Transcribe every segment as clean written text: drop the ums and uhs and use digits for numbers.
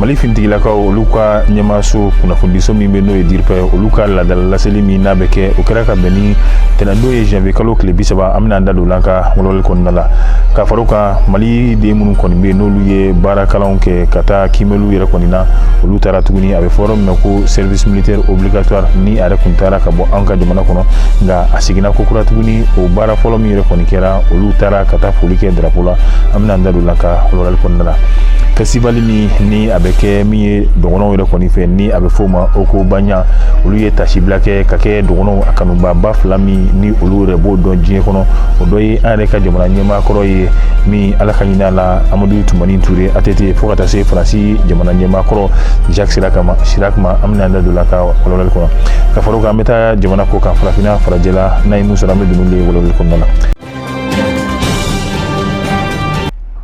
Mali fintigilakaw olu ka ɲɛmaaso kunnafonidiso min bɛ n'o ye DIRPA olu ka ladala laseli min n'a bɛ kɛ o kɛra ka bɛn ni tɛnɛn n'o ye janvier kalo tile 30 an bɛna an da don an ka walawali kɔnɔna la ka fara o kan Mali den minnu kɔni bɛ yen n'olu ye baarakalanw kɛ ka taa kiimɛliw yɛrɛ kɔni na olu taara tuguni a bɛ fɔ yɔrɔ min na ko service militaire obligatoire ni a yɛrɛ kun taara ka bɔ an ka jamana kɔnɔ nka a seginna ko kura tuguni o baara fɔlɔ min yɛrɛ kɔni kɛra olu taara ka taa foli kɛ drapeau la an bɛna an da don an ka walawali kɔnɔna la. Festival min ni a bɛ kɛ min ye dɔgɔnɔw yɛrɛ kɔni fɛ ni a bɛ fɔ o ma Oko Banya olu ye tasibila kɛ ka kɛ dɔgɔnɔw a kanubaba fila min ni olu yɛrɛ b'o dɔn diɲɛ kɔnɔ o dɔ ye an yɛrɛ ka jamana ɲɛmaakɔrɔ ye min ala ka ɲin'a la Amadu Tumani Ture ATT fo ka taa se Faransi jamana ɲɛmaakɔrɔ Jacques Chirac ma an bɛna an da don a ka walawali kɔnɔ ka fara o kan an bɛ taa jamana ko kan farafinna farajɛla n'a ye mun sɔrɔ an bɛ don n'olu ye walawali kɔnɔna la.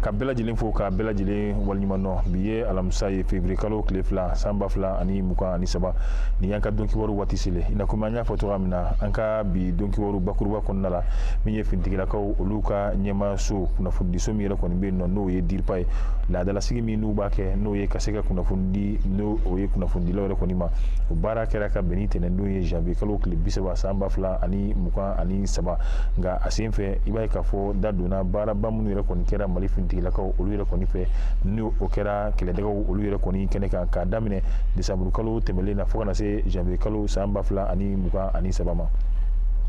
Ka bɛɛ lajɛlen fo ka bɛɛ lajɛlen waliɲuman dɔn bi ye alamisa ye février kalo tile 2 san 2023 ni y'an ka donkiwaru waati sele i na komi an y'a fɔ cogoya min na an ka bi donkiwaru bakuruba kɔnɔna la min ye fintigilakaw olu ka ɲɛmaaso kunnafonidiso min yɛrɛ kɔni bɛ yen nɔ n'o ye DIRPA ye laadalasigi min n'u b'a kɛ n'o ye ka se ka kunnafoni di n'o ye kunnafonidilaw yɛrɛ kɔni ma o baara kɛra ka bɛn ni tɛnɛn n'o ye janvier kalo tile 30 san 2023 nka a sen fɛ i b'a ye k'a fɔ da donna baaraba minnu yɛrɛ kɔni kɛra Mali fintigilakaw olu yɛrɛ kɔni fɛ ni o kɛra kɛlɛdɛgaw olu yɛrɛ kɔni kɛnɛ kan k'a daminɛ décembre kalo tɛmɛlen na fo kana se janvier kalo san 2023 ma.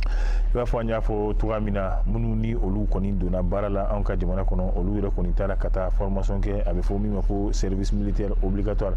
I b'a fɔ an y'a fɔ cogoya min na minnu ni olu kɔni donna baara la anw ka jamana kɔnɔ olu yɛrɛ kɔni taara ka taa formation kɛ a bɛ fɔ min ma ko service militaire obligatoire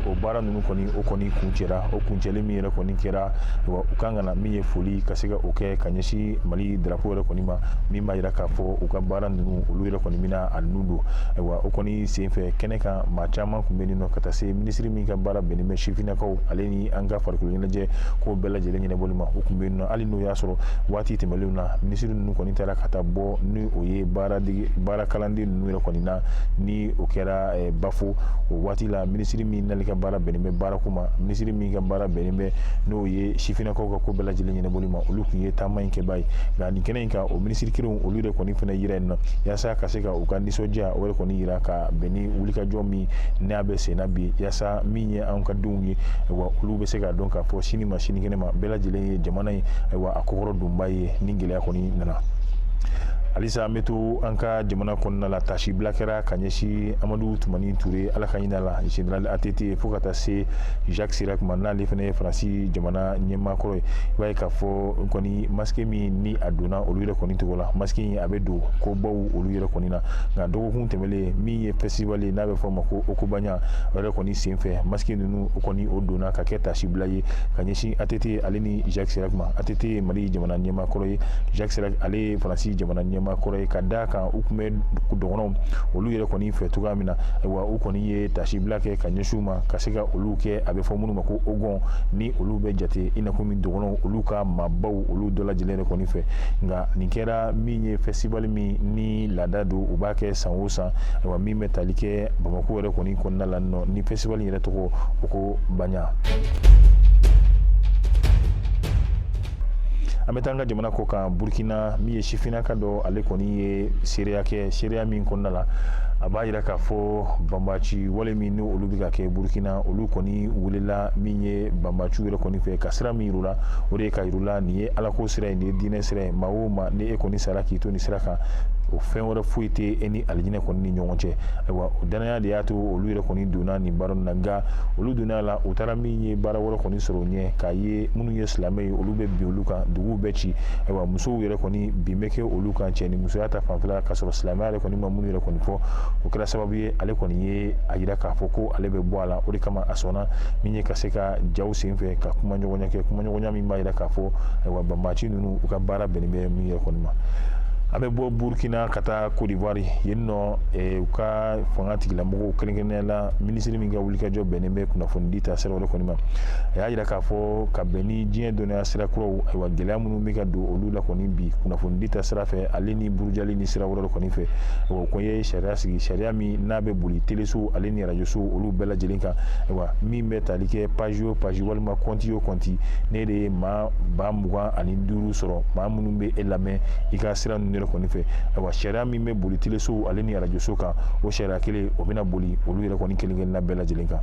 o baara ninnu kɔni o kɔni kuncɛra o kuncɛli min yɛrɛ kɔni kɛra wa u kan ka na min ye foli ka se ka o kɛ ka ɲɛsin Mali drapeau yɛrɛ kɔni ma min b'a jira k'a fɔ u ka baara ninnu olu yɛrɛ kɔni bɛna a nun don ayiwa o kɔni senfɛ kɛnɛ kan maa caman tun bɛ nin nɔ ka taa se minisiri min ka baara bɛnnen bɛ sifinnakaw ale ni an ka farikolo ɲɛnajɛ k'o bɛɛ lajɛlen ɲɛnabɔli ma o tun bɛ yen nɔ hali n'o y'a sɔrɔ waati tɛmɛlenw na minisiri ninnu kɔni taara ka taa bɔ ni o ye baarakalanden ninnu yɛrɛ kɔni na ni o kɛra bafo o waati la minisiri min n'ale ka baara bɛnnen bɛ baarako ma minisiri min ka baara bɛnnen bɛ n'o ye sifinnakaw ka ko bɛɛ lajɛlen ɲɛnabɔli ma olu tun ye taama in kɛba ye nka nin kɛnɛ in kan o minisiri kelenw olu yɛrɛ kɔni fana yira yen nɔ yaasa ka se ka u ka nisɔndiya o yɛrɛ kɔni yira ka bɛn ni wulikajɔ min n'a bɛ senna bi yaasa min ye anw ka denw ye wa olu bɛ se k'a dɔn k'a fɔ sini ma sinikɛnɛ ma bɛɛ lajɛlen ye jamana in ayiwa a kokɔrɔ donba ye ni gɛlɛya kɔni nana. Halisa an bɛ to an ka jamana kɔnɔna la tasibila kɛra ka ɲɛsin Amadu Tumani Ture ala ka ɲin'a la général ATT fo ka taa se Jacques Chirac ma n'ale fana ye Faransi jamana ɲɛmaakɔrɔ ye i b'a ye k'a fɔ kɔni masque min ni a donna olu yɛrɛ kɔni tɔgɔ la masque in a bɛ don kobaw olu yɛrɛ kɔni na nka dɔgɔkun tɛmɛlen min ye festival ye n'a bɛ fɔ o ma ko Oko Banya o yɛrɛ kɔni senfɛ masque ninnu o kɔni o donna ka kɛ tasibila ye ka ɲɛsin ATT ale ni Jacques Chirac ma ATT ye Mali jamana ɲɛmaakɔrɔ ye Jacques Chirac ale ye Faransi jamana ɲɛmaakɔrɔ ye ka da kan u tun bɛ dɔgɔnɔw olu yɛrɛ kɔni fɛ cogoya min na ayiwa u kɔni ye tasibila kɛ ka ɲɛsin u ma ka se ka olu kɛ a bɛ fɔ minnu ma ko ogon ni olu bɛ jate i na komi dɔgɔnɔw olu ka maabaw olu dɔ lajɛlen yɛrɛ kɔni fɛ nka nin kɛra min ye festival min ni laada don u b'a kɛ san o san ayiwa min bɛ tali kɛ Bamako yɛrɛ kɔni kɔnɔna la nɔ ni festival yɛrɛ tɔgɔ Oko Banya. An bɛ taa an ka jamana ko kan Burkina min ye sifinnaka dɔ ale kɔni ye seereya kɛ seereya min kɔnɔna la a b'a jira k'a fɔ banbaci wale min ni olu bɛ ka kɛ Burkina olu kɔni welela min ye banbaciw yɛrɛ kɔni fɛ ka sira min yirula o de ye ka yirula nin ye alako sira ye nin ye diinɛ sira ye maa o maa ni e kɔni sara k'i to nin sira kan o fɛn wɛrɛ foyi tɛ e ni alijinɛ kɔni ni ɲɔgɔn cɛ ayiwa o danaya de y'a to olu yɛrɛ kɔni donna nin baara in na nka olu donna a la u taara min ye baara wɛrɛ kɔni sɔrɔ o ɲɛ k'a ye minnu ye silamɛ ye olu bɛ bin olu kan duguw bɛ ci ayiwa musow yɛrɛ kɔni bin bɛ kɛ olu kan cɛ ni musoya ta fanfɛla ka sɔrɔ silamɛya yɛrɛ kɔni ma minnu yɛrɛ kɔni fɔ o kɛra sababu ye ale kɔni ye a jira k'a fɔ ko ale bɛ bɔ a la o de kama a sɔnna min ye ka se ka jaw senfɛ ka kumaɲɔgɔnya kɛ kumaɲɔgɔnya min b'a jira k'a fɔ ayiwa banbaci ninnu u ka baara bɛnnen bɛ min yɛrɛ kɔni ma. An bɛ bɔ Burkina ka taa Côte d'Ivoire yen nɔ u ka fanga tigilamɔgɔw kɛrɛnkɛrɛnnenya la minisiri min ka wulikajɔ bɛnnen bɛ kunnafonidi ta sira wɛrɛ kɔni ma a y'a jira k'a fɔ ka bɛn ni diɲɛ dɔnniya sira kuraw ayiwa gɛlɛya minnu bɛ ka don olu la kɔni bi kunnafonidi ta sira fɛ ale ni burujali ni sira wɛrɛ kɔni fɛ o ko ye sariya sigi sariya min n'a bɛ boli teleso ale ni arajoso olu bɛɛ lajɛlen kan ayiwa min bɛ tali kɛ page o page walima compte o compte ne de ye maa 25 sɔrɔ maa minnu bɛ e lamɛn i ka sira ninnu yɛrɛ kɔni fɛ ayiwa sariya min bɛ boli teleso ale ni radio so kan o sariya kelen o bɛna boli olu yɛrɛ kɔni kelen-kelenna bɛɛ lajɛlen kan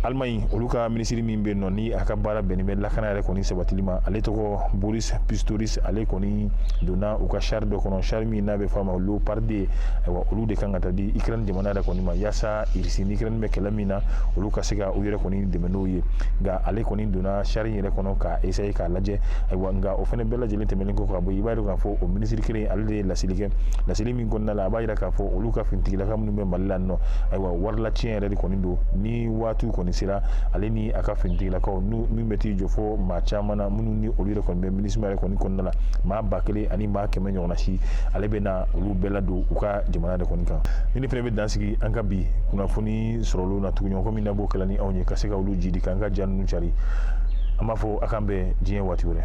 Allemagne olu ka minisiri min bɛ nɔ ni a ka baara bɛnnen bɛ lakana yɛrɛ kɔni sabatili ma ale tɔgɔ Boris Pistorius ale kɔni donna u ka char dɔ kɔnɔ char min n'a bɛ fɔ a ma Leopard ayiwa olu de kan ka taa di Ukraine jamana yɛrɛ kɔni ma yaasa irisi ni Ukraine bɛ kɛlɛ min na olu ka se ka u yɛrɛ kɔni dɛmɛ n'o ye nka ale kɔni donna char in yɛrɛ kɔnɔ ka essayer k'a lajɛ ayiwa nka o fana bɛɛ lajɛlen tɛmɛnen kɔ ka bɔ i b'a dɔn k'a fɔ o minisiri kelen ale de ye laseli kɛ laseli min kɔnɔna la a b'a jira k'a fɔ olu ka finitigilaka minnu bɛ Mali la nɔ ayiwa warilaciyɛn yɛrɛ de kɔni don ni waatiw kɔni sera ale ni a ka finitigilakaw min bɛ t'i jɔ fɔ maa caman na minnu ni olu yɛrɛ kɔni bɛ minisima yɛrɛ kɔni kɔnɔna la maa 1000 ani maa 100 ɲɔgɔnna si ale bɛ na olu bɛɛ ladon u ka jamana de kɔni kan ni fana bɛ dansigi an ka bi kunnafoni sɔrɔlu na tugunɲɔgɔn min na b'o kɛla ni anw ye ka se ka olu jidi k'an ka ja ninnu cari an b'a fɔ a k'an bɛn diɲɛ waati wɛrɛ